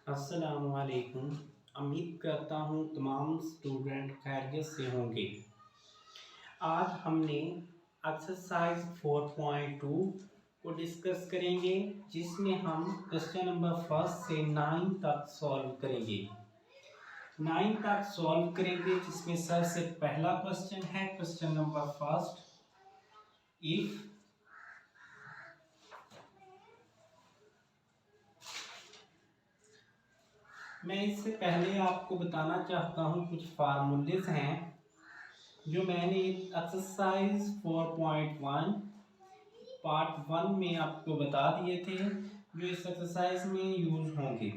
अस्सलामुअलैकुम। उम्मीद करता हूँ तमाम स्टूडेंट खैरियत से होंगे। आज हमने एक्सरसाइज 4.2 को डिस्कस करेंगे, जिसमें हम क्वेश्चन नंबर फर्स्ट से 9 तक सॉल्व करेंगे। 9 तक सॉल्व करेंगे, जिसमें सबसे पहला क्वेश्चन है क्वेश्चन नंबर फर्स्ट। इफ मैं इससे पहले आपको बताना चाहता हूँ कुछ फार्मूलेस हैं जो मैंने एक्सरसाइज 4.1 पार्ट 1 में आपको बता दिए थे, जो इस एक्सरसाइज में यूज़ होंगे।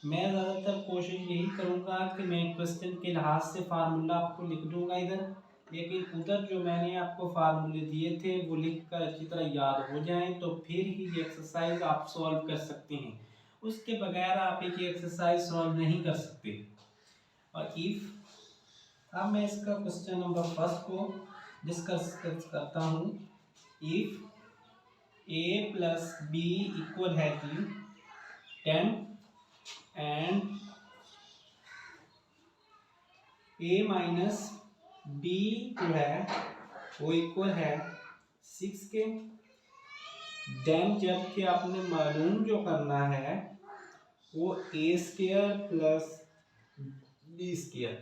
मैं ज़्यादातर कोशिश यही करूँगा कि मैं क्वेश्चन के लिहाज से फार्मूला आपको लिख दूँगा इधर, लेकिन उधर जो मैंने आपको फार्मूले दिए थे वो लिख कर अच्छी तरह याद हो जाएं, तो फिर ही ये एक्सरसाइज आप सॉल्व कर सकते हैं। उसके बगैर आप एक एक्सरसाइज सॉल्व नहीं कर सकते। और इफ अब मैं इसका क्वेश्चन नंबर फर्स्ट को डिस्कस करता हूँ। If a plus B equal है कि 10 एंड a माइनस बी जो है वो इक्वल है 6 के, देन जबकि आपने मालूम जो करना है वो a square plus B square.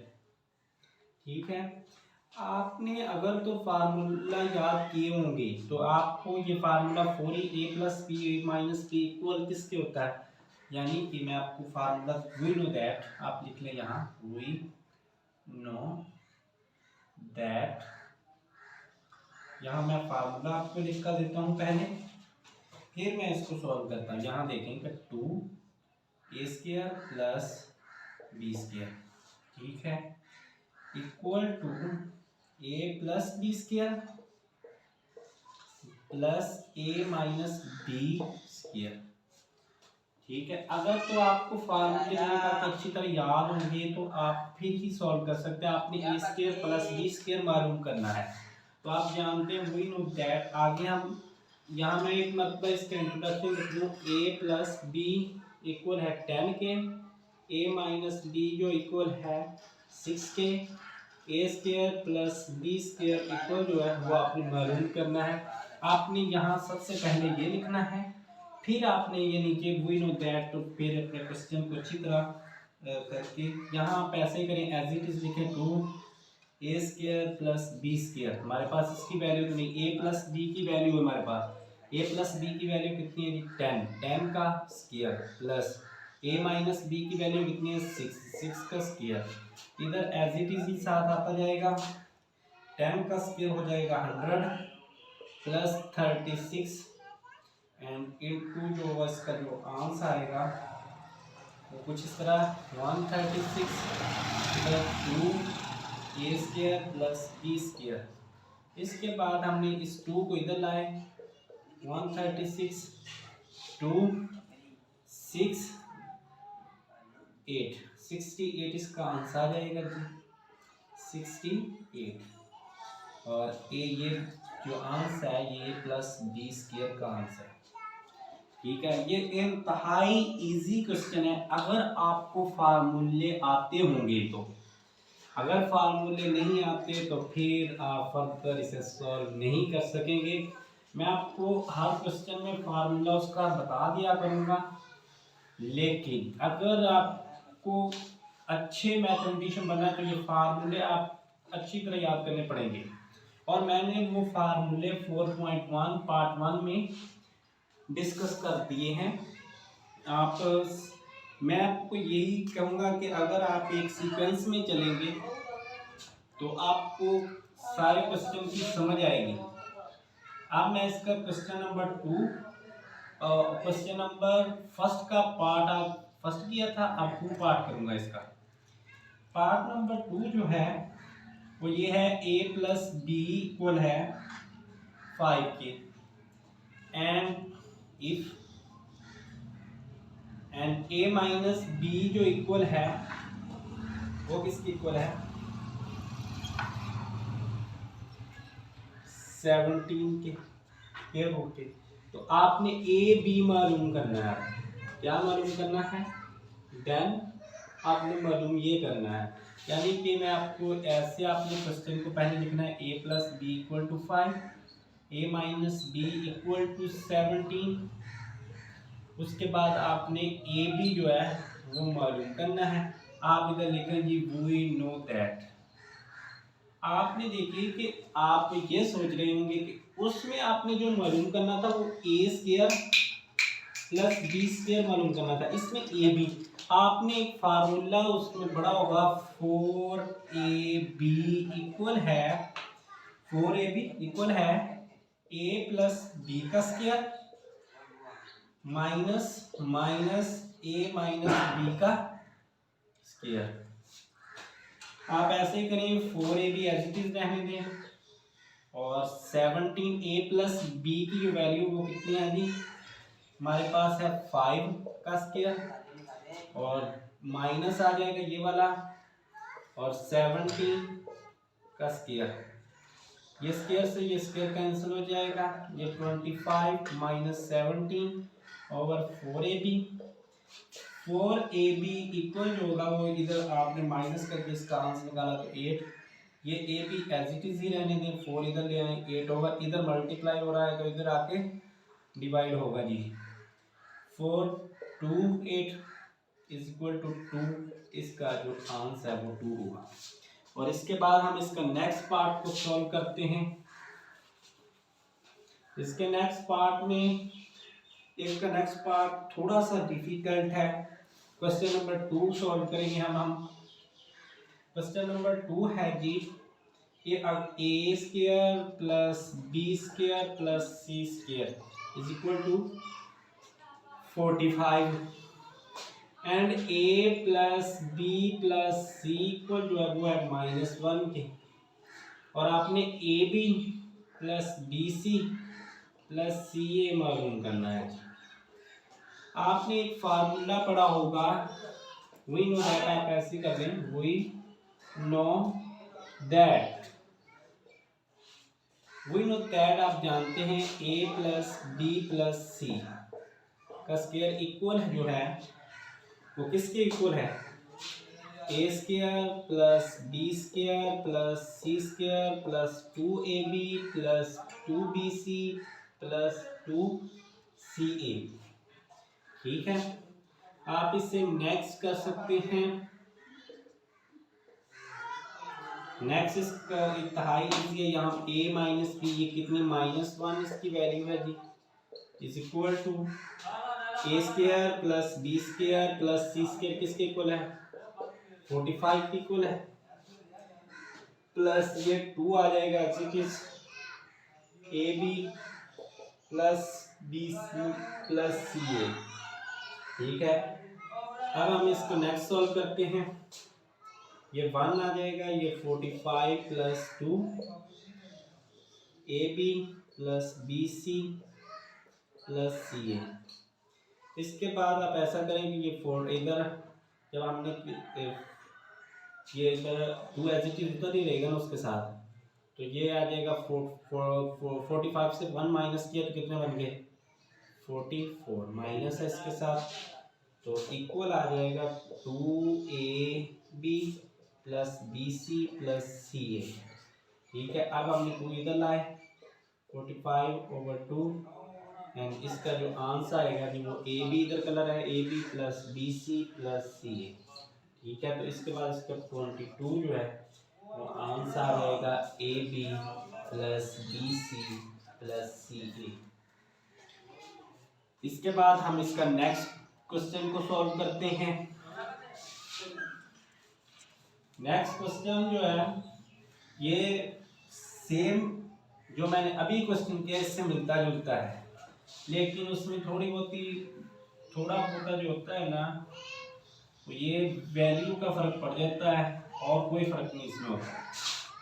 ठीक है, आपने अगर तो फार्मूला याद किए होंगे तो आपको ये फार्मूला 4a प्लस बी ए माइनस बी इक्वल किसके होता है, यानी कि मैं आपको फार्मूला वी नो दैट आप लिख लें यहाँ, वी नो दैट। यहाँ मैं फार्मूला आपको लिख कर देता हूँ पहले, फिर मैं इसको सॉल्व करता हूँ। यहाँ देखें कि 2a square plus B square, ठीक है, equal to a plus B square plus a minus B square. ठीक है, अगर तो आपको फार्मूले अच्छी तरह याद होंगे तो आप फिर ही सॉल्व कर सकते हैं। आपने a square plus B square मालूम करना है, तो आप जानते हैं वी नो दैट। आगे हम यहाँ मैं एक मतलब इसका इंट्रोडक्शन लिख लूँ, a प्लस बी इक्वल है 10 के, a माइनस बी जो इक्वल है 6 के, a square plus B square equal जो है वो आपने मालूम करना है। आपने यहाँ सबसे पहले ये लिखना है, फिर आपने ये नीचे वी नो दैट, तो फिर अपने क्वेश्चन को अच्छी तरह करके यहाँ आप ऐसे ही करें, एज इट इज लिखें 2a square plus B square. हमारे पास इसकी वैल्यू तो नहीं, a प्लस बी की वैल्यू है हमारे पास, a प्लस बी की वैल्यू कितनी है जी 10 का square, plus a minus B की वैल्यू कितनी है 6 का स्क्वायर। इधर एज इट इज ही साथ आता जाएगा, 10 का स्क्वायर हो जाएगा 100 प्लस 36 एंड इनटू जो इसका जो आंसर आएगा वो कुछ इस तरह 136 plus 2a square plus B square. इसके बाद हमने इस 2 को इधर लाए, 136 2 6 8 68 इसका आंसर आ जाएगा जी 68। और ये जो आंसर है ये प्लस बी स्क्वायर का आंसर है। ठीक है, ये इंतहाई इजी क्वेश्चन है अगर आपको फार्मूले आते होंगे तो। अगर फार्मूले नहीं आते तो फिर आप फर्दर इसे सॉल्व नहीं कर सकेंगे। मैं आपको हर क्वेश्चन में फार्मूला उसका बता दिया करूँगा, लेकिन अगर आपको अच्छे मैथमेटिशियन बनना है तो ये फार्मूले आप अच्छी तरह याद करने पड़ेंगे। और मैंने वो फार्मूले 4.1 पार्ट 1 में डिस्कस कर दिए हैं। आप मैं आपको यही कहूँगा कि अगर आप एक सीक्वेंस में चलेंगे तो आपको सारे क्वेश्चन की समझ आएगी। अब मैं इसका question number 2 question number first का पार्ट आप फर्स्ट किया था, अब 2 पार्ट करूँगा इसका। पार्ट नंबर 2 जो है वो ये है a प्लस बी इक्वल है 5 के, and if and a minus B जो इक्वल है वो किसकी इक्वल है 17 के रूट के। तो आपने a b मालूम करना है। क्या मालूम करना है, देन आपने मालूम ये करना है, यानी कि मैं आपको ऐसे आपने क्वेश्चन को पहले लिखना है a plus B equal to 5, a minus B equal to 17। उसके बाद आपने ए बी जो है वो मालूम करना है। आप इधर लिखेंगे वी नो दैट। आपने देखिए कि आप ये सोच रहे होंगे कि उसमें आपने जो मालूम करना था वो ए स्क्वायर प्लस बी स्क्वायर मालूम करना था। इसमें ए बी आपने एक फार्मूला उसमें बड़ा होगा 4ab इक्वल है 4ab इक्वल है a प्लस बी का square minus minus a minus B का स्क्वायर। आप ऐसे ही करेंगे 4ab एज इट इज रहने दें और 17a प्लस बी की जो वैल्यू वो कितनी आ गई हमारे पास है 5 का स्क्वायर और माइनस आ जाएगा ये वाला और 17 का स्क्वायर। ये स्क्वायर से ये स्क्वायर कैंसिल हो जाएगा, ये 25 minus 17 over 4ab। 4ab equal जो होगा वो इधर आपने माइनस करके इसका आंसर निकाला तो 8। ये ab एज इट इज ही रहने दें, 4 इधर ले आए, 8 ओवर इधर मल्टीप्लाई हो रहा है तो इधर आके डिवाइड होगा जी। 4 2 8 इज इक्वल टू 2, इसका जो आंसर है वो 2 होगा। और इसके बाद हम इसका नेक्स्ट पार्ट को सॉल्व करते हैं। इसके नेक्स्ट पार्ट में इसका नेक्स्ट पार्ट थोड़ा सा डिफिकल्ट है। क्वेश्चन नंबर 2 सॉल्व करेंगे हम। क्वेश्चन नंबर 2 है जी ये a square plus B square plus c square is equal to 45 and a plus b plus c equal जो है वो है -1 के। और आपने a b plus b c plus c a मालूम करना है। आपने एक फार्मूला पढ़ा होगा वी नो दैट, आप ऐसे कर लें we know that. We know that आप जानते हैं a plus b plus c का स्क्वायर इक्वल जो है वो किसके इक्वल है, a square plus B square plus c square plus 2ab plus 2bc plus 2ca। ठीक है, आप इसे नेक्स्ट कर सकते हैं। नेक्स्ट इसका इंतहाई लीजिए, यहाँ a माइनस बी ये कितनी -1 इसकी वैल्यू है जी is equal to a square plus B square plus c square किसके इक्वल है 45 के इक्वल है प्लस ये 2 आ जाएगा a b plus b c plus c a. ठीक है, अब हम इसको नेक्स्ट सॉल्व करते हैं। ये 1 आ जाएगा, ये 45 plus 2 a b plus b c plus c a. इसके बाद आप ऐसा करेंगे ये 4 इधर जब हमने ये इधर 2 एज इट इज उधर ही रहेगा ना उसके साथ, तो ये आ जाएगा 45 से 1 माइनस किया तो कितने बन गए 44 माइनस है इसके साथ तो इक्वल आ जाएगा 2ab plus bc plus ca। ठीक है, अब हमने 2 इधर लाए 45 ओवर 2 एंड इसका जो आंसर आएगा जी वो ab इधर कलर है ab plus bc plus ca। ठीक है, तो इसके बाद इसका 22 जो है वो आंसर आ जाएगा ab plus bc plus ca। इसके बाद हम इसका नेक्स्ट क्वेश्चन को सॉल्व करते हैं। नेक्स्ट क्वेश्चन जो है ये सेम जो मैंने अभी क्वेश्चन किया इससे मिलता जुलता है, लेकिन उसमें थोड़ा बहुत जो होता है ना तो ये वैल्यू का फर्क पड़ जाता है और कोई फर्क नहीं इसमें होता।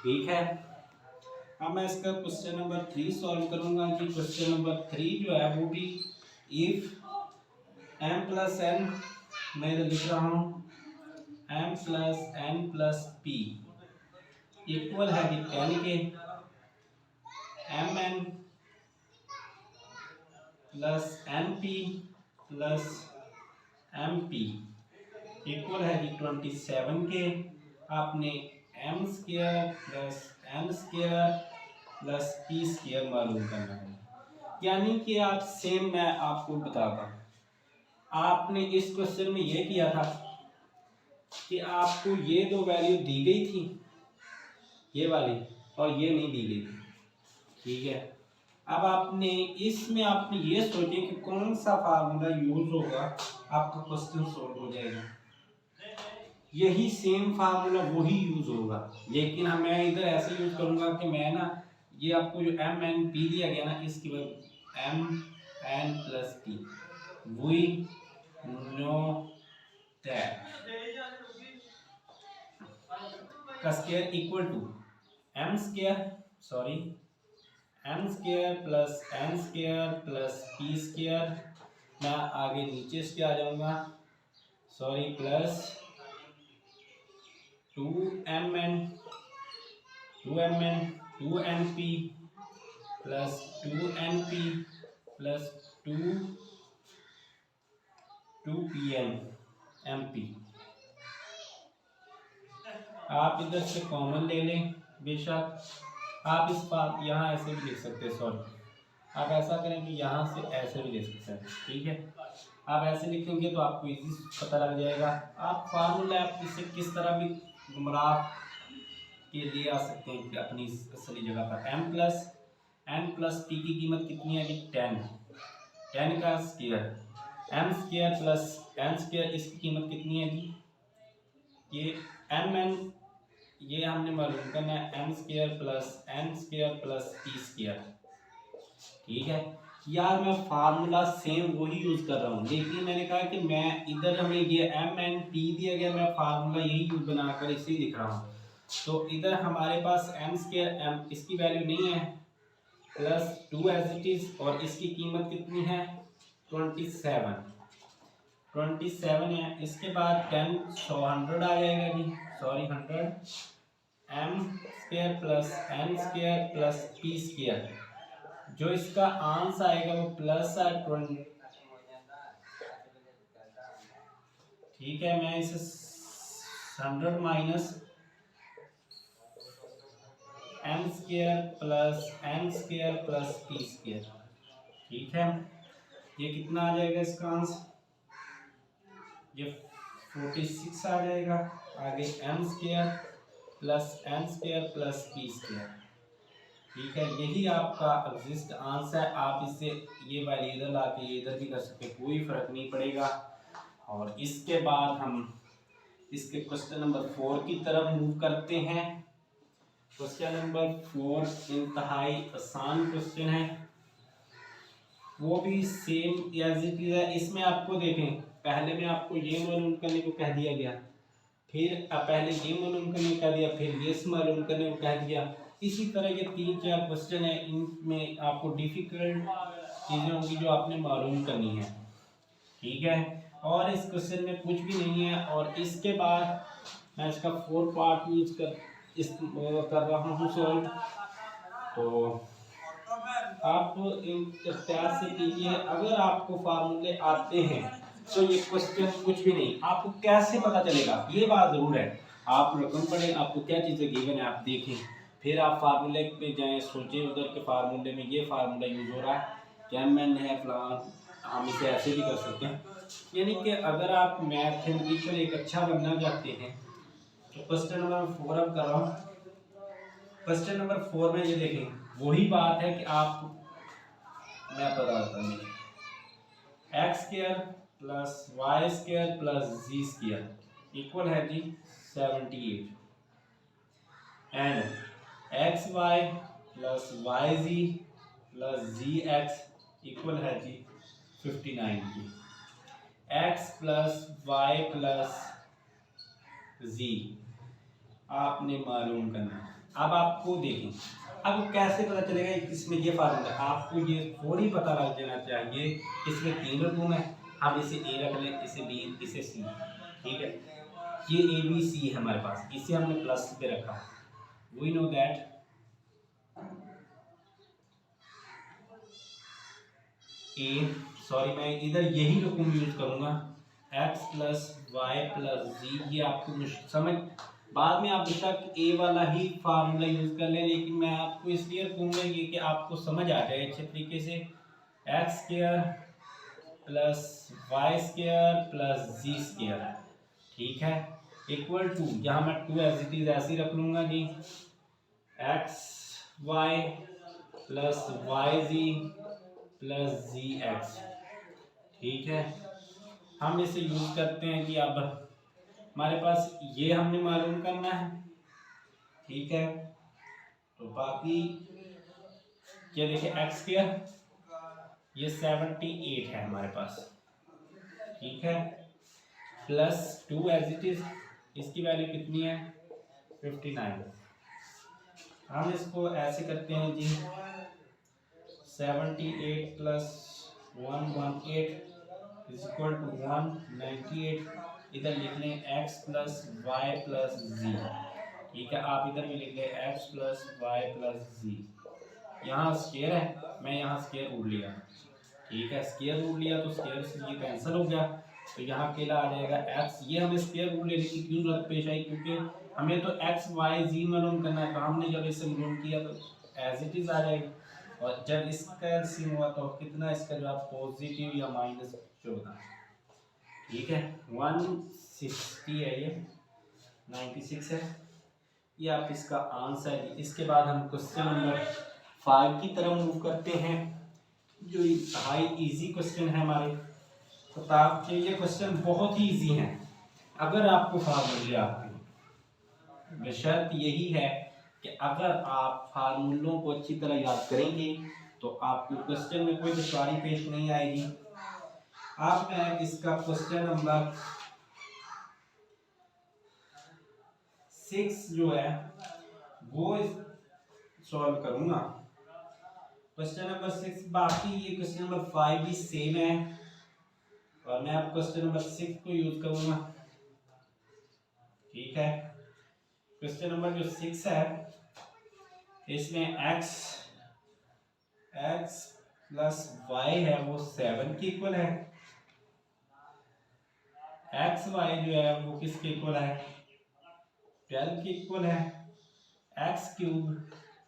ठीक है, अब मैं इसका क्वेश्चन नंबर 3 सॉल्व करूंगा कि क्वेश्चन नंबर 3 जो है वो भी इफ m प्लस n मैं इधर लिख रहा हूँ m plus n plus p equal है 10 के mn plus np plus mp equal है जी 27 के। आपने m square plus n square plus p square मालूम करना है। यानी कि आप सेम, मैं आपको बताता हूँ, आपने इस क्वेश्चन में ये किया था कि आपको ये दो वैल्यू दी गई थी, ये वाली, और ये नहीं दी गई थी, ठीक है। अब आपने इसमें आपने ये सोचे कि कौन सा फार्मूला यूज होगा, आपका क्वेश्चन सॉल्व हो जाएगा। यही सेम फार्मूला वही यूज होगा, लेकिन मैं इधर ऐसे यूज करूंगा कि मैं ना, ये आपको जो एम एन पी दिया गया ना, इसकी वजह m n plus p, we know that का square equal to m square, sorry m square plus n square plus p square, मैं आगे नीचे से आ जाऊंगा, sorry, plus 2mn 2np plus 2np plus 2pn mp। आप इधर से कॉमन ले लें, बेशक आप इस बात यहाँ ऐसे भी लिख सकते हैं, सॉरी, आप ऐसा करें कि यहाँ से ऐसे भी लिख सकते हैं, ठीक है। आप ऐसे लिखेंगे तो आपको इजी पता लग जाएगा। आप फार्मूला आप इसे किस तरह भी गुमराह के लिए आ सकते हैं कि अपनी असली जगह पर m plus n plus p की कीमत कितनी है जी 10 का square, m square plus n square, इसकी कीमत कितनी है जी, ये mn, ये हमने मालूम करना है m square plus n square plus p square, ठीक है। यार मैं फार्मूला सेम वही यूज कर रहा हूँ, लेकिन मैंने कहा कि मैं इधर हमें ये m n p दिया गया, मैं फार्मूला यही यूज बनाकर इसे लिख रहा हूँ। तो इधर हमारे पास m स्क्वायर, m इसकी वैल्यू नहीं है, प्लस 2 एज इट इज, और इसकी कीमत कितनी है 27 है। इसके बाद 10 100 आ जाएगा जी, sorry 100, m square plus n square plus p square, जो इसका आंसर आएगा वो प्लस 20, ठीक है। मैं इसे 100 minus m square plus n square plus p square, ठीक है। ये कितना आ जाएगा इसका आंसर, ये 46 आ जाएगा। आगे m square plus n square plus p square, ठीक है। यही आपका एग्जिस्ट आंसर है। आप इससे ये वैल्यू इधर ला के ये इधर भी कर सकते, कोई फर्क नहीं पड़ेगा। और इसके बाद हम इसके क्वेश्चन नंबर 4 की तरफ मूव करते हैं। क्वेश्चन नंबर 4 इंतहाई आसान क्वेश्चन है, वो भी सेम एज इट इज है। इसमें आपको देखें, पहले में आपको ये मालूम करने को कह दिया गया, फिर पहले ये मालूम करने को कह दिया, फिर ये मालूम करने को कह दिया। इसी तरह ये 3-4 क्वेश्चन है, इनमें आपको डिफिकल्ट चीज़ें होंगी जो आपने मालूम करनी है, ठीक है। और इस क्वेश्चन में कुछ भी नहीं है। और इसके बाद मैं इसका 4 पार्ट यूज कर रहा हूँ सॉल्व। तो आप इख्तियार से कीजिए, अगर आपको फार्मूले आते हैं तो ये क्वेश्चन कुछ भी नहीं, आपको कैसे पता चलेगा ये बात जरूर है। आप रकम पढ़ें, आपको क्या चीज़ें गिवन है आप देखें, फिर आप फार्मूले पे जाएं, सोचें उधर के फार्मूले में ये फार्मूला यूज हो रहा है, क्या मैन है फलान, हम इसे ऐसे भी कर सकते हैं। यानी कि अगर आप मैथमेटिकल एक अच्छा बनना चाहते हैं तो क्वेश्चन नंबर 4 अब कर रहा हूँ। क्वेश्चन नंबर 4 में ये देखें, वही बात है कि आप, मैं बताता हूँ, x square plus y square plus z square equal है जी 78, and x y plus y z plus z x equal है जी 59 की। X plus Y plus z आपने मालूम करना है। अब आपको देखें, अब कैसे पता चलेगा इसमें ये फार्मूला, आपको ये थोड़ी पता लग जाना चाहिए। इसमें 3 रकम है, हम इसे ए रख लें, इसे बी, इसे सी, ठीक है। ये ए बी सी है हमारे पास, इसे हमने प्लस पे रखा। We know that A, sorry मैं इधर यही रकम यूज करूंगा, X plus Y plus Z. ये आपको समझ, बाद में आप बेशक ए वाला ही फार्मूला यूज कर लें, लेकिन मैं आपको इसलिए कहूँगा ये कि आपको समझ आ जाए अच्छे तरीके से। X square plus y square plus z square, ठीक है, इक्वल टू, यहाँ मैं टू एज इट इज ऐसे ही रख लूँगा जी, x y plus y z plus z x, ठीक है। हम इसे यूज करते हैं कि अब हमारे पास ये हमने मालूम करना है, ठीक है। तो बाकी ये देखिए एक्स स्क्वायर ये 78 है हमारे पास, ठीक है, plus two as it is, इसकी वैल्यू कितनी है 59। हम इसको ऐसे करते हैं जी, 78 प्लस 118 इज इक्वल टू 198। इधर लिख लें X plus Y plus Z, ठीक है। आप इधर भी लिख लें X plus Y plus Z. यहाँ स्क्वायर है, मैं यहाँ स्क्वायर रूट लिया, ठीक है, स्क्वायर रूट लिया तो स्क्वायर से ये कैंसिल हो गया, तो यहाँ अकेला आ जाएगा एक्स। ये हमें स्क्वायर रूट लेने की क्यों जरूरत पेश आई, क्योंकि हमें तो एक्स वाई जी मालूम करना है, तो हमने जब इसे मालूम किया तो एज इट इज आ जाएगा। और जब इसका एलसीएम हुआ तो कितना इसका जो पॉजिटिव या माइनस 14, ठीक है, 160 है, ये 96 है, ये आप इसका आंसर है। इसके बाद हम क्वेश्चन नंबर 5 की तरफ मूव करते हैं, जो हाई इजी क्वेश्चन है हमारे किताब के। ये क्वेश्चन बहुत ही इजी है अगर आपको फार्मूले आते हैं। बशर्त यही है कि अगर आप फार्मूलों को अच्छी तरह याद करेंगे तो आपको क्वेश्चन में कोई दुश्वारी पेश नहीं आएगी। आप मैं इसका क्वेश्चन नंबर 6 जो है वो सॉल्व करूंगा, क्वेश्चन नंबर 6। बाकी ये क्वेश्चन नंबर 5 भी सेम है और मैं अब क्वेश्चन नंबर 6 को यूज करूंगा, ठीक है। क्वेश्चन नंबर जो 6 है इसमें x प्लस वाई है वो 7 के इक्वल है, एक्स वाई जो है वो किसके इक्वल है 12 के इक्वल है। X cube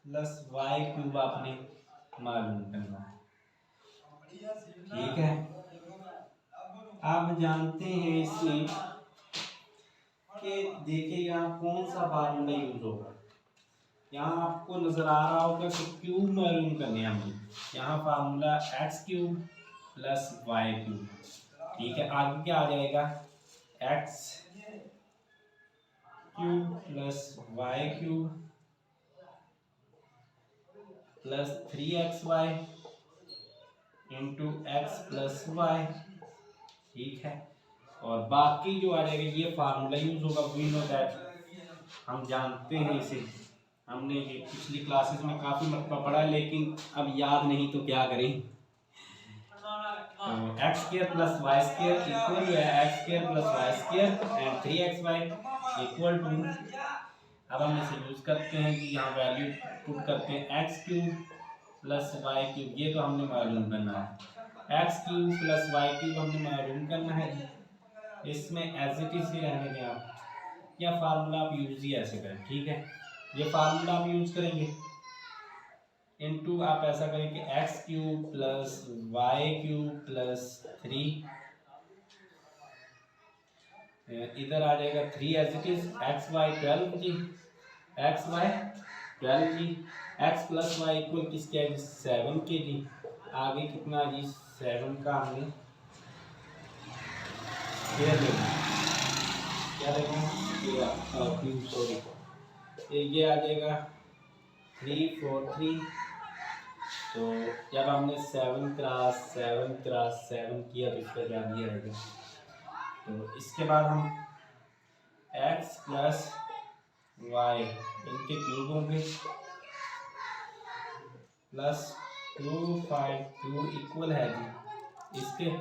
plus Y cube आपने मालूम करना है, ठीक है। आप जानते हैं इसमें कि देखिए यहाँ कौन सा फार्मूला यूज होगा, यहाँ आपको नजर आ रहा होगा कि क्यूब मालूम करने हमें, यहाँ formula x cube plus Y cube, ठीक है। आगे क्या आ जाएगा x cube plus Y cube plus 3xy into x plus y, ठीक है। और बाकी जो आ जाएगा ये फार्मूला यूज होगा, वी नो दैट, हम जानते हैं इसे, हमने ये पिछली क्लासेस में काफ़ी मरतबा पढ़ा है, लेकिन अब याद नहीं तो क्या करें। तो x square plus y square equal है x square plus y square and 3xy equal to, अब हम इसे यूज करते हैं कि यहाँ वैल्यू पुट करते हैं x cube plus Y cube, ये तो हमने मालूम करना है, x cube plus Y cube हमने मालूम करना है। इसमें एज इट इज ही रहने दें आप, या फार्मूला आप यूज ही ऐसे करें, ठीक है। ये फार्मूला आप यूज करेंगे इनटू आप ऐसा करें कि x cube plus Y cube plus 3, इधर आ जाएगा 3 as it is, x y 12 जी, एक्स वाई 12 जी, एक्स प्लस वाई इक्वल किसके है 7 के जी। आगे कितना जी 7 का हमने स्क्वायर लेना, क्या लेना क्यूब, सॉरी, ये आ जाएगा 343। तो जब हमने 7 क्रॉस 7 किया तो इसका क्या दिया रहेगा, तो इसके बाद हम x प्लस वाई इनके क्यूब होंगे प्लस 252 इक्वल है जी इसके,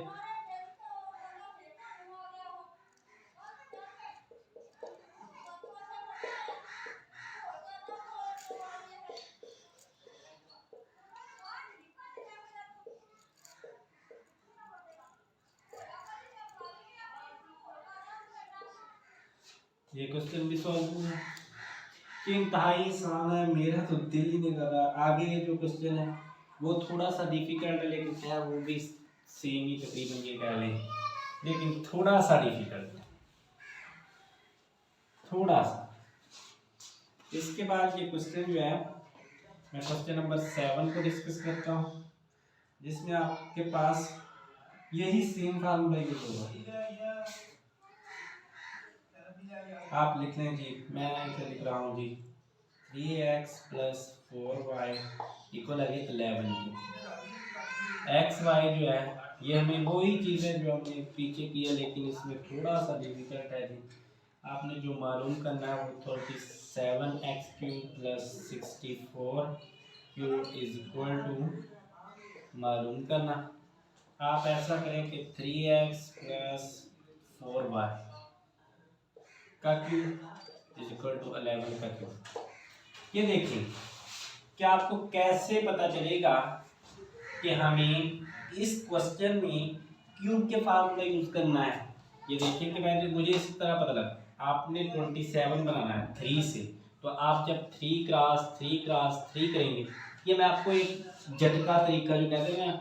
ये क्वेश्चन भी सॉल्व हुआ। कि इंतहाई आसान है, मेरा तो दिल ही नहीं कर रहा। आगे जो क्वेश्चन है वो थोड़ा सा डिफिकल्ट है, लेकिन क्या वो भी सेम ही तकरीबन ये कह लें, लेकिन थोड़ा सा डिफिकल्ट, थोड़ा सा। इसके बाद ये क्वेश्चन जो है, मैं क्वेश्चन नंबर 7 को डिस्कस करता हूँ, जिसमें आपके पास यही सेम फार्मूला यूज होगा। आप लिख लें जी, मैं इसे लिख रहा हूँ जी 3x + 4y = 11 की। एक्स वाई जो है ये हमें वही चीज़ है जो हमने पीछे किया, लेकिन इसमें थोड़ा सा डिफिकल्ट है जी। आपने जो मालूम करना है वो 37x³ + 64³ = मालूम करना। आप ऐसा करें कि 3x + 4y का क्यूब = 11 का क्यूब। ये देखिए कि आपको कैसे पता चलेगा कि हमें इस क्वेश्चन में क्यूब के फार्मूला यूज करना है। ये देखिए कि मैंने मुझे इस तरह पता लगा, आपने 27 बनाना है 3 से, तो आप जब 3 क्रॉस 3 क्रॉस 3 करेंगे, ये मैं आपको एक झटका तरीका जो कहते हैं ना,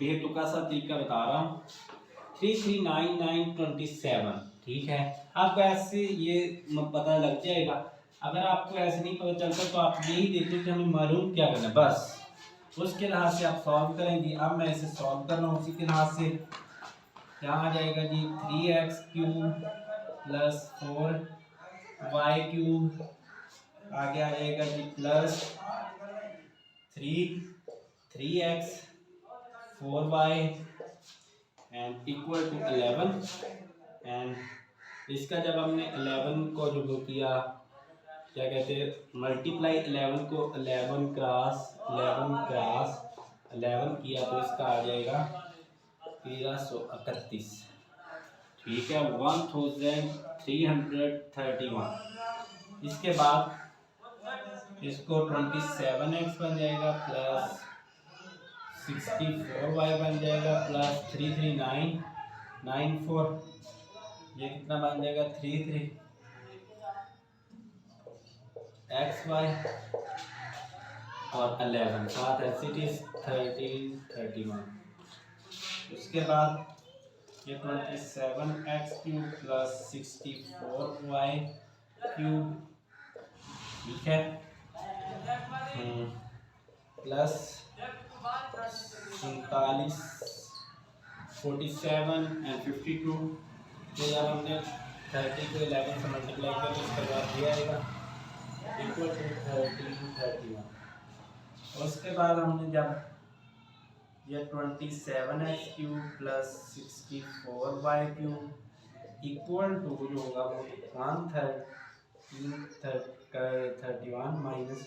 बेतुका सा तरीका बता रहा हूँ। 3 3 9 9 27, ठीक है। आपको ऐसे ये पता लग जाएगा। अगर आपको ऐसे नहीं पता चलता तो आप यही देखो कि हमें मालूम क्या करना है, बस उसके लिहाज से आप सॉल्व करेंगे। अब मैं इसे सॉल्व कर रहा हूँ उसी के लिहाज से। यहाँ आ जाएगा जी 3x³ + 4y³ आगे आ जाएगा जी plus 3x 4y and = 11। And इसका जब हमने 11 को जो किया, क्या कहते हैं, मल्टीप्लाई 11 को 11 क्रॉस 11 किया, तो इसका आ जाएगा 1331, ठीक है, 1331। इसके बाद इसको 27x बन जाएगा प्लस 64y बन जाएगा प्लस 33994, ये कितना बन जाएगा 33xy और 11 साथ एसिड इज 1331। उसके बाद ये 27x³ + 64y³ ठीक है, प्लस 47 47 एंड 52। तो जब हमने 30 को 11 से मल्टीप्लाई किया तो इसका जवाब दिया जाएगा = 1331। उसके बाद हमने जब ये 27x³ + 64y³ इक्वल टू जो होगा वो 131 माइनस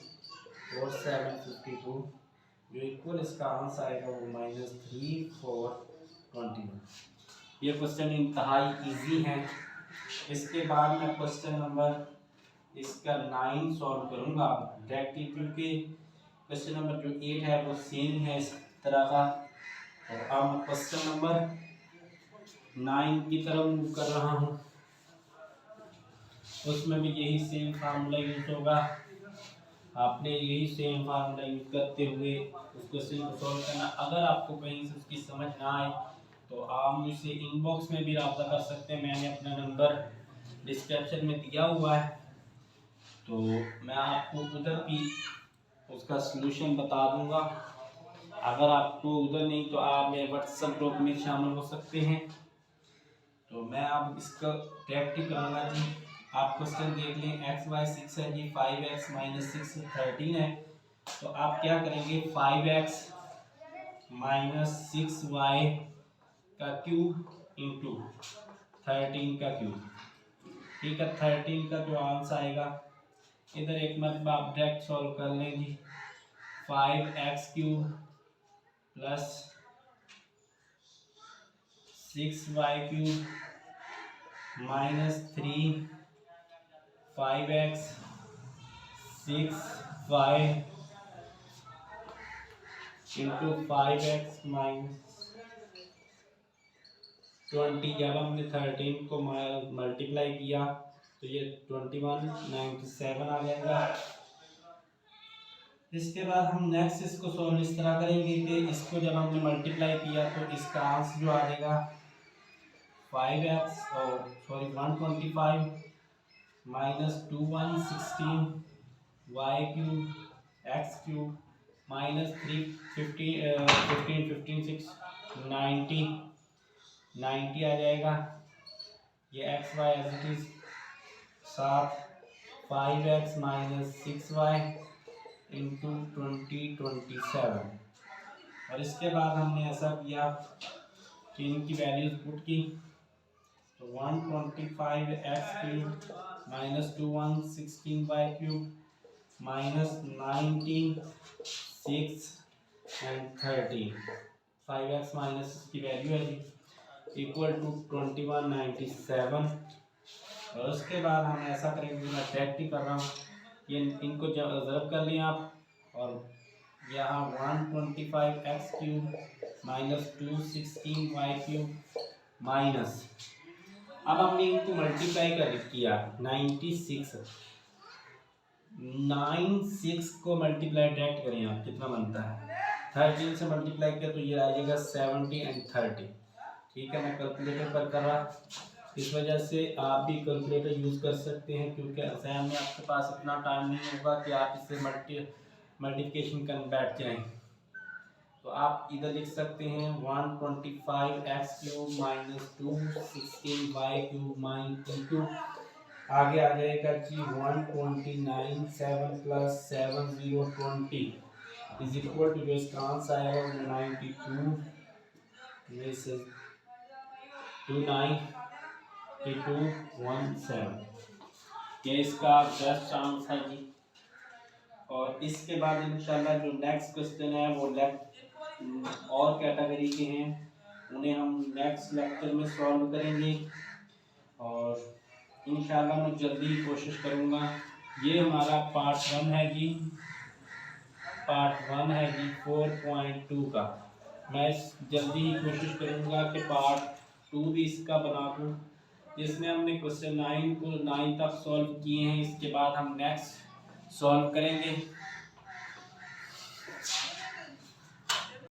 4752, जो इक्वल इसका आंसर आएगा वो -3421। ये क्वेश्चन इंतहाई इजी है। इसके बाद मैं क्वेश्चन नंबर इसका 9 सॉल्व करूँगा डायरेक्टली, क्योंकि क्वेश्चन नंबर जो 8 है वो सेम है इस तरह का। और अब मैं क्वेश्चन नंबर 9 की तरफ मूव कर रहा हूँ। उसमें भी यही सेम फार्मूला यूज होगा। आपने यही सेम फार्मूला यूज करते हुए उस क्वेश्चन को सॉल्व करना। अगर आपको कहीं से उसकी समझ ना आए तो आप मुझसे इनबॉक्स में भी रब्ता कर सकते हैं। मैंने अपना नंबर डिस्क्रिप्शन में दिया हुआ है, तो मैं आपको उधर भी उसका सलूशन बता दूंगा। अगर आपको उधर नहीं तो आप मेरे व्हाट्सएप ग्रुप में शामिल हो सकते हैं। तो मैं अब इसका प्रैक्टिस करूँगा जी। आप क्वेश्चन देख लें, xy 6 है जी, 5x - 6 13 है। तो आप क्या करेंगे, 5x - 6y का क्यूब इंटू 13 का क्यूब, ठीक है। 13 का जो आंसर आएगा, इधर एक मतलब आप डायरेक्ट सॉल्व कर लें जी। 5x³ + 6y³ -3 5x 6y into 5x - 20। जब हमने 13 को मल्टीप्लाई किया तो ये 2197 आ जाएगा। इसके बाद हम नेक्स्ट इसको सॉल्व इस तरह करेंगे कि इसको जब हमने मल्टीप्लाई किया तो इसका आंसर जो आ जाएगा 5x sorry 125 minus 2116 y cube x cube minus 3 90 आ जाएगा। ये x y as it is 5x minus 6y into 2027। और इसके बाद हमने ऐसा किया कि इनकी वैल्यूज पुट की तो 125x cube minus 2116y cube minus 19 6 and 13 5x minus की वैल्यू है जी इक्वल टू 2197। और उसके बाद हम ऐसा करेंगे, मैं चेक ही कर रहा हूँ, ये इनको ज़रब कर लिया आप और यहाँ 125x cube minus 216y cube minus, अब हमने इनको मल्टीप्लाई कर किया 96 को मल्टीप्लाई डायरेक्ट करें आप कितना बनता है 13 से मल्टीप्लाई किया तो ये आ जाएगा 70 एंड 30। ठीक है, मैं कैलकुलेटर पर कर रहा, इस वजह से आप भी कैलकुलेटर यूज़ कर सकते हैं क्योंकि एग्जाम में आपके पास इतना टाइम नहीं होगा कि आप इससे मल्टीप्लिकेशन कर बैठ जाएं। तो आप इधर लिख सकते हैं 125x cube minus 216y cube minus into आगे आ जाएगा जी 129 7 प्लस 7020 इज इक्वल टू जो इसका आंसर आएगा 92 में से 29217 ये इसका बेस्ट आंसर है जी। और इसके बाद इंशाल्लाह जो नेक्स्ट क्वेश्चन है वो और कैटेगरी के हैं, उन्हें हम नेक्स्ट लेक्चर में सॉल्व करेंगे और इंशाल्लाह मैं जल्दी कोशिश करूँगा। ये हमारा पार्ट 1 है जी, पार्ट 1 है जी 4.2 का। मैं जल्दी ही कोशिश करूँगा कि पार्ट 2 भी इसका बना दूँ, जिसमें हमने क्वेश्चन 9 को 9 तक सॉल्व किए हैं। इसके बाद हम नेक्स्ट सॉल्व करेंगे।